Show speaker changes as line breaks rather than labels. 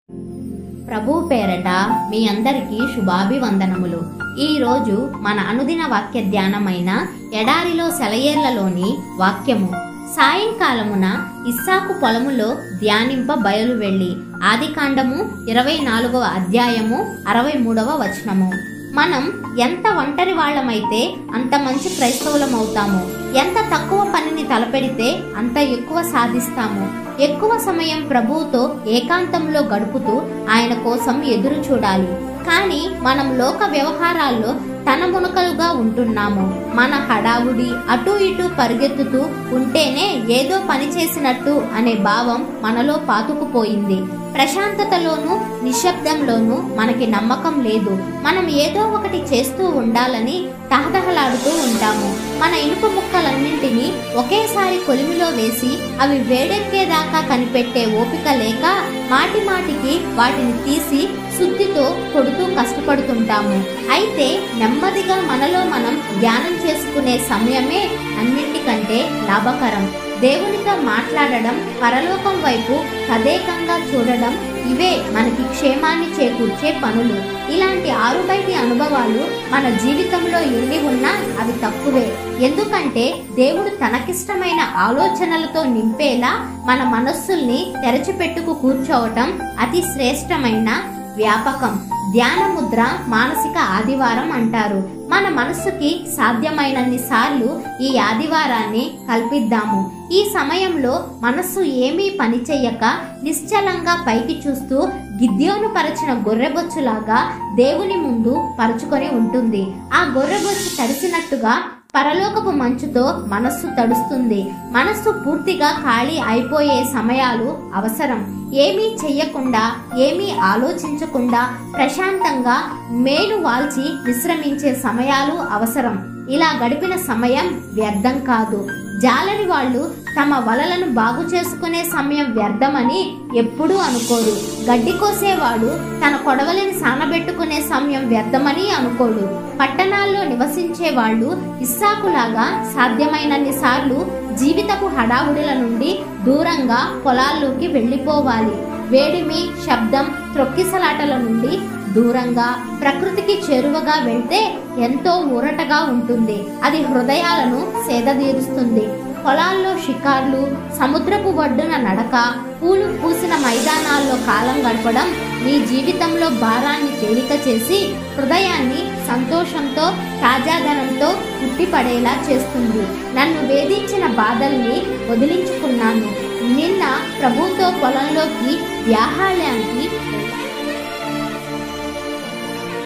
ప్రభు పేరట మీ అందరికీ శుభాభివందనములు. ఈరోజు మన అనుదిన వాక్య ధ్యానమైన ఎడారిలో సెలయేర్లలోని వాక్యము. సాయంకాలమున ఇస్సాకు పొలములో ధ్యానింప బయలు వెళ్ళి. ఆదికాండము 24వ అధ్యాయము 63వ వచనము. మనం ఎంత ఒంటరి వాళ్ళమైతే అంత మంచి క్రైస్తవులమవుతాము. ఎంత తక్కువ పనిని తలపెడితే అంత ఎక్కువ సాధిస్తాము. ఎక్కువ సమయం ప్రభువుతో ఏకాంతంలో గడుపుతూ ఆయన కోసం ఎదురు చూడాలి. కానీ మనం లోక వ్యవహారాల్లో తనమునకలుగా ఉంటున్నాము. మన హడావుడి అటు ఇటు పరిగెత్తుతూ ఉంటేనే ఏదో పని చేసినట్టు అనే భావం మనలో పాతుకుపోయింది. ప్రశాంతతలోనూ నిశ్శబ్దంలోనూ మనకి నమ్మకం లేదు. మనం ఏదో ఒకటి చేస్తూ ఉండాలని తహతహలాడుతూ ఉంటాము. మన ఇనుప ముక్కలన్నింటినీ ఒకేసారి కొలిమిలో వేసి అవి వేడెక్కేదాకా కనిపెట్టే ఓపిక లేక మాటి మాటికి వాటిని తీసి శుద్ధితో కొడుతూ కష్టపడుతుంటాము. అయితే నెమ్మదిగా మనలో మనం ధ్యానం చేసుకునే సమయమే అన్నింటికంటే లాభకరం. దేవునితో మాట్లాడడం, పరలోకం వైపు తదేకంగా చూడడం, ఇవే మనకి క్షేమాన్ని చేకూర్చే పనులు. ఇలాంటి ఆరుబయటి అనుభవాలు మన జీవితంలో ఎన్ని ఉన్నా అవి తక్కువే. ఎందుకంటే దేవుడు తనకిష్టమైన ఆలోచనలతో నింపేలా మన మనస్సుల్ని తెరచిపెట్టుకు కూర్చోవటం అతి శ్రేష్టమైన వ్యాపకం. ధ్యాన ముద్ర మానసిక ఆదివారం అంటారు. మన మనస్సుకి సాధ్యమైనన్ని సార్లు ఈ ఆదివారాన్ని కల్పిద్దాము. ఈ సమయంలో మనస్సు ఏమీ పని చెయ్యక నిశ్చలంగా పైకి చూస్తూ గిద్యోను పరచిన గొర్రెబొచ్చులాగా దేవుని ముందు పరుచుకొని ఉంటుంది. ఆ గొర్రెబొచ్చు తడిసినట్టుగా పరలోకపు మంచుతో మనస్సు తడుస్తుంది. మనస్సు పూర్తిగా ఖాళీ అయిపోయే సమయాలు అవసరం. ఏమీ చెయ్యకుండా, ఏమీ ఆలోచించకుండా ప్రశాంతంగా మేలు వాల్చి విశ్రమించే సమయాలు అవసరం. ఇలా గడిపిన సమయం వ్యర్థం కాదు. జాలరి వాళ్ళు తమ వలలను బాగు చేసుకునే సమయం వ్యర్థమని ఎప్పుడూ అనుకోరు. గడ్డి కోసేవాడు తన కొడవలిని సానబెట్టుకునే సమయం వ్యర్థమని అనుకోడు. పట్టణాల్లో నివసించే వాళ్ళు ఇస్సాకులాగా సాధ్యమైనన్ని సార్లు జీవితపు హడావుడిల నుండి దూరంగా పొలాల్లోకి వెళ్ళిపోవాలి. వేడిమి, శబ్దం, త్రొక్కిసలాటల నుండి దూరంగా ప్రకృతికి చేరువగా వెళ్తే ఎంతో ఊరటగా ఉంటుంది. అది హృదయాలను సేదతీరుస్తుంది. పొలాల్లో షికార్లు, సముద్రపు ఒడ్డున నడక, పూలు పూసిన మైదానాల్లో కాలం గడపడం మీ జీవితంలో భారాన్ని తేలిక చేసి హృదయాన్ని సంతోషంతో, తాజాదనంతో ఉట్టిపడేలా చేస్తుంది. నన్ను వేధించిన బాధల్ని వదిలించుకున్నాను. నిన్న ప్రభుతో పొలంలోకి వ్యాహాళ్యానికి